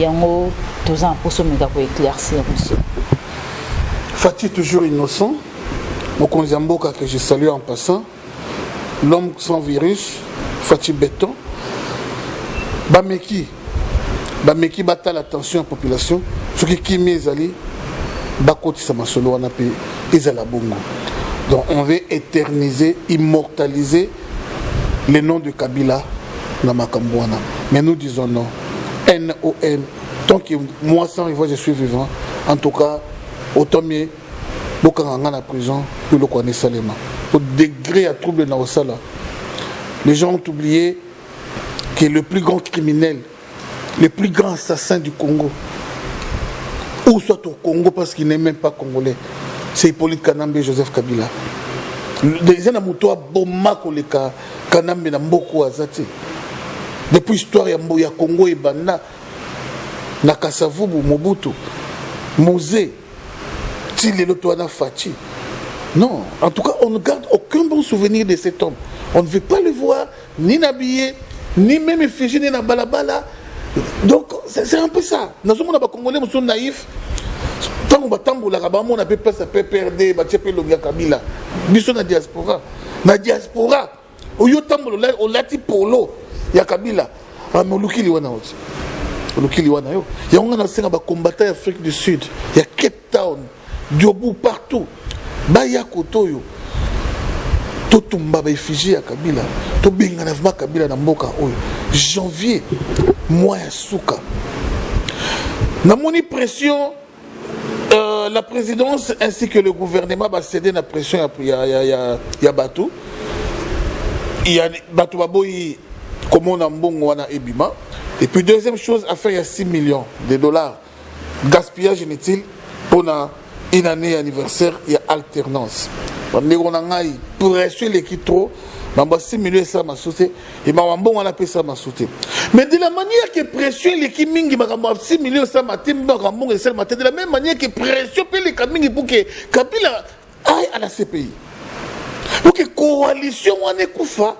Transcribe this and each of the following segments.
yango tous en pour sommet pour éclaircir monsieur. Fati toujours innocent. Mokonzi Mboka que je salue en passant. L'homme sans virus, Fati Béton. Bameki bata l'attention à la population. Ce qui est allé, Bakoti Samasolo wana pe ezala bongo. Donc on veut éterniser, immortaliser le nom de Kabila dans Makambouana. Mais nous disons non. N-O-N. Tant que moi sans rival, je suis vivant. En tout cas, autant mieux, beaucoup en la prison, pour le connaître seulement. Au degré à trouble dans le sala. Les gens ont oublié que le plus grand criminel, le plus grand assassin du Congo, ou soit au Congo parce qu'il n'est même pas congolais, c'est Hippolyte Kanambe et Joseph Kabila. Les gens ont dit Kanambe na mboko azati. Depuis l'histoire ya Congo et Banda, Nakasavubu, Mobutu, Mosé, Tili Lotoana Fati. Non, en tout cas, on ne garde aucun bon souvenir de cet homme. On ne veut pas le voir, ni n'habiller, ni même effigie, ni na balabala. Donc, c'est un peu ça. Nous sommes Congolais, nous sommes naïfs. Tant qu'on a pas ça peut perdre, le Kabila. Nous sommes dans la diaspora. Dans la diaspora, au lati polo, il y a Kabila. Mais Luki Liwana aussi. Luki Liwana yo. Il y a un combattant d'Afrique du Sud. Il y a Cape Town, Diobu partout. Baya Kotoyo. Totumba effigie à Kabila. Tobinga na Kabila na mboka oyo. Janvier, mois ya souka. Na moni pression. La présidence ainsi que le gouvernement va céder la pression. Il y a Batou. Il y a Batou Baboyi, comme on a Mbongo Ebima. Et puis, deuxième chose, à faire, il y a 6 millions de dollars. Gaspillage inutile pour une année anniversaire, il y a alternance. Pour rester l'équipe trop, 6 millions ça m'a sauté. Et on a ça m'a sauté. Mais de la manière que pression l'équipe mingi 6 millions ça m'a sauté, de la même manière que pression les Kamingi pour que Kabila aille à la CPI. Pour que coalition on est koufa.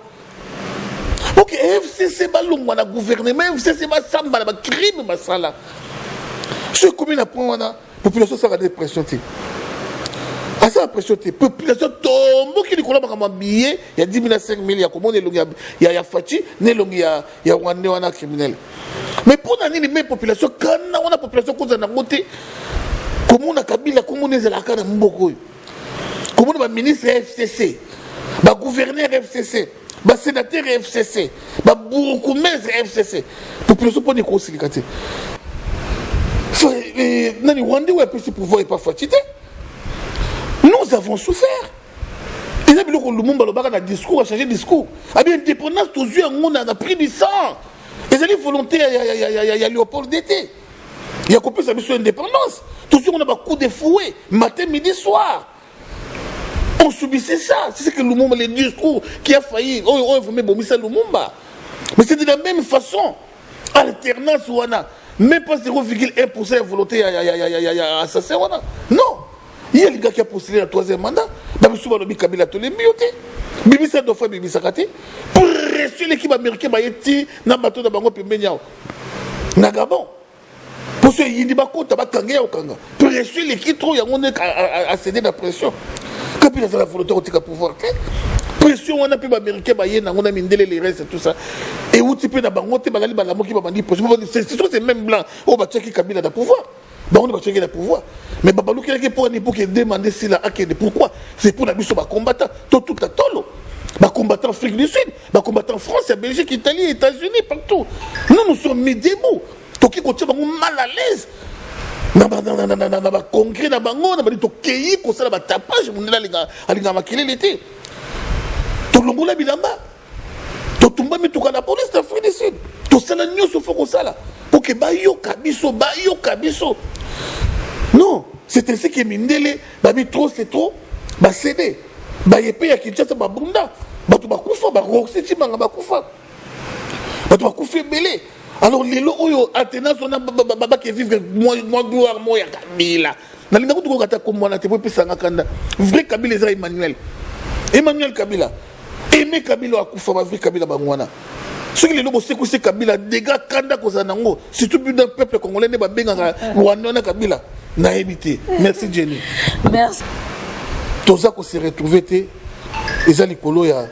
Pour que FCC balong on a gouvernement, FCC ba samba ba crime ba sala. Ce commune apprend la population ça va des pression. À ça, la pression, la population tombe qui dit qu'on a un billet, il y a 10 000 à 5 000, il y a comment il y a Fati, il y a Rwanda criminel. Mais pour la même population, quand on a la population qui a monté, comment on a Kabila, comment on est la carte de Mboko, comment on a ministre FCC, le gouverneur FCC, le sénateur FCC, le bourgmestre FCC, la population pour les conciliations. Le Rwanda a pu se pouvoir et pas fatigué. Nous avons souffert. Il y a un discours, a changé de discours. Il y a une indépendance, tous les gens ont pris du sang. Il y a une volonté, il y a Léopold d'été. Il y a coupé sa mission d'indépendance. Tous les gens ont un coup de fouet, matin, midi, soir. On subissait ça. C'est ce que Lumumba, le discours qui a failli. Oh, vous mettez Bomissa Lumumba. Mais c'est de la même façon. Alternance, même pas 0,1% de volonté assassin. Non. Il y a les gars qui ont postulé le 3e mandat. Kabila tous les miotés. Bibisa doit faire Bibisa Kati. Pour rester l'équipe américaine, il y a un bateau de Bango Pimbenyao. Nagabon. Pour ceux qui ont dit pour rester l'équipe, il y a cédé la pression. Kabila a la volonté de pouvoir. Pression, on a pu américain, on a mis les restes et tout ça. Et où tu peux c'est même blanc. Oh, bah, tu Kabila a pouvoir. On va checker le pouvoir. Mais Babalou qui est pour demander si la haine pourquoi. C'est pour la mission de combattant. Tout à tolo. Combattant en Afrique du Sud, combattant en France, en Belgique, Italie, États-Unis, partout. Nous sommes mis debout. Tout qui continue mal à l'aise. Dans le congrès, dans le pays, comme ça, dans le tapage, on est là, l'été. Tout le monde est là-bas. Tout le monde est la police d'Afrique du Sud. Tout ça, nous sommes comme ça. Pour que Bayo Kabiso. Non, c'est ainsi que Mindele, Babi trop, c'est trop, bah cédé. Bah yépé ya Kinshasa, bah bunda, bah tu vas koufa, bah roxiti, bah koufa. Bah tu vas koufa belé. Alors les lots, Athéna, on a baba qui vivent, moi gloire, moi ya Kabila. Dans les nagoutou kata comme moi, t'es pas pesanga kanda. Vrai Kabila, c'est Emmanuel Kabila. Aimé Kabila, a koufa, bah vrai Kabila, bah mouana. Ce qui est le c'est que Kabila, des gars, Kanda Kozanango, surtout d'un peuple congolais, n'est pas bien Rwanda Kabila. N'a évité. Merci Jenny. Merci. Toza ko se retrouver te, ils ont l'écolo ya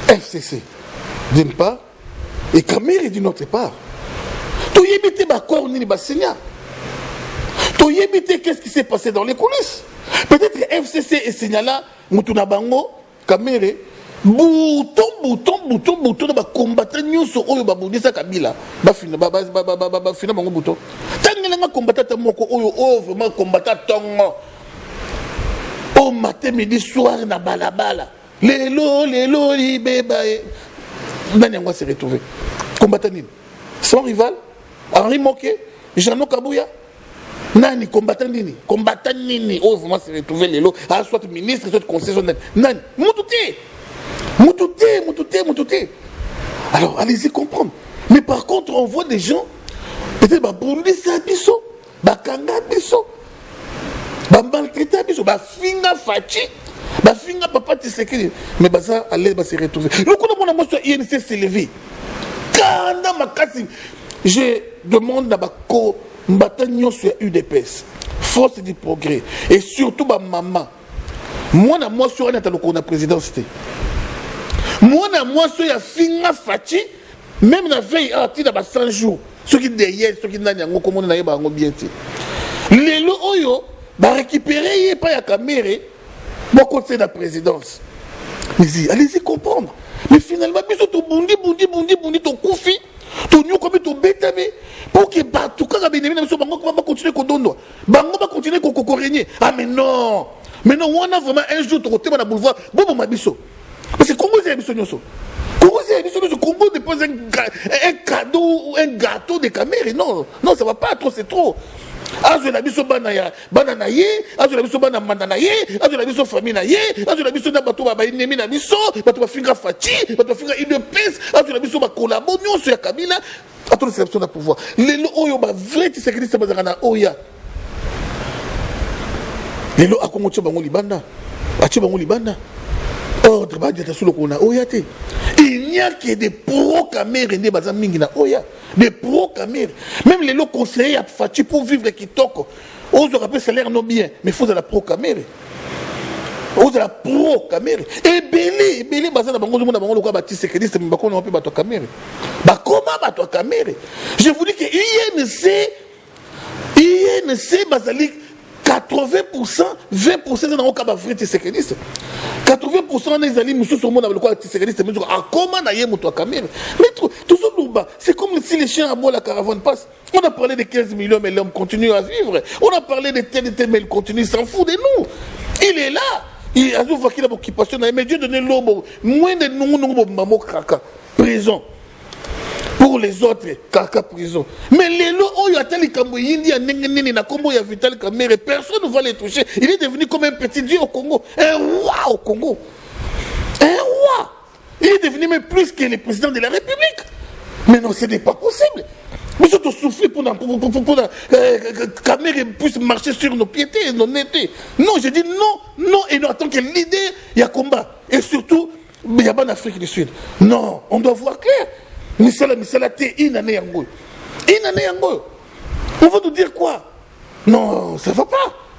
FCC d'une part et Kamere d'une autre part. Tu y évité ma corps ni ma signa. Tu y évité qu'est-ce qui s'est passé dans les coulisses. Peut-être que FCC et signala Mutuna Bango Kamere bouton ba combattant nyonso oyo ba bundisa Kabila ba fina bango bouton tangela nga combattant moko oyo vraiment combattant tongo au matin midi soir na balabala lelo libeba nani yango se retrouver combattant nini son rival Henri Moké Jean Kabouya nani combattant nini oyo vraiment se retrouver lelo soit ministre soit conseiller nani Moutouté. Alors, allez-y comprendre. Mais par contre, on voit des gens, peut-être, Burundi, c'est Abisso, Kanga Abisso, maltraité Abisso, Finga Fachi, Finga Papa Tshisekedi. Mais ça, allez, se retrouver. Le coup de mon amour sur INC s'est levé. Kanda Makasi, je demande à Mbatan sur UDPS, force du progrès, et surtout, maman. Moi, sur la présidence. Moi, sur la Finga Fachi, même la veille, il y a 100 jours. Ceux qui derrière, ceux qui n'ont pas comment on a bien. Les lots, ils récupérer, pas la caméra, bon conseil de la présidence. Mais allez-y comprendre. Mais finalement, ils sont bondi, ton koufi, ton new comme ton bétabé, pour que tout cas, va continuer qu'on donne. Bango va continuer qu'on régner. Ah, mais non, on a vraiment un jour, tu vas dans le boulevard, bon, Mabiso. Parce que Congo, c'est un Congo dépose un cadeau ou un gâteau de caméra. Non, ça va pas trop, c'est trop. Azo la biso banaya bananaye, azo la biso banamandanaye, azo la biso famille naye, azo la biso na bato ba ennemi na biso, bato ba finga fachi, bato ba finga UDPS, azo la biso ba collabo nyonso ya Kabila, ato la sélection de pouvoir. Lelo oyo ba vrai Tshisekedi sa bazanga na oya. Lelo akongo tcho bango libanda. Acho bango libanda. Ordre ba diata solo ko na oya te. Il n'y a que des pro-caméras des bazam mingi na oya. Des pro-caméras. Même les lots conseillers à Fachi pour vivre qui toquent. Ose rappeler salaire non bien, mais il faut de la pro-caméra. Ose la pro-caméra. Et belé, bazam na bango zo mona bango lokwa ba Tshisekedi mais bako na pe ba to caméra. Ba comment ba to caméra? Je vous dis que INC bazali 80%, 20% dans le cas de vrai Tshisekedi. 80% des alliés musu sur mon avec quoi Tshisekedi c'est mesure à comment d'ailleurs moto caméra. Mais tout ça c'est comme si les chiens à bois la caravane passe. On a parlé de 15 millions mais l'homme continue à vivre. On a parlé de tel mais il continue, il s'en fout de nous. Il est là. Il a vu qu'il a occupation mais Dieu donne l'homme moins de nous maman kaka prison. Pour les autres, Kaka prison. Mais les lots, il y a tel Kamboyindi, na Congo, il y a Vital Kamere, personne ne va les toucher. Il est devenu comme un petit dieu au Congo, un roi au Congo. Un roi. Il est devenu même plus que le président de la République. Mais non, ce n'est pas possible. Nous sommes soufflés pour que Kamere puisse marcher sur nos piétés et nos nettés. Non, je dis non, et non, en tant que leader, il y a combat. Et surtout, il y a pas en Afrique du Sud. Non, on doit voir clair. Misala, une année yango. On va nous dire quoi? Non, ça va pas.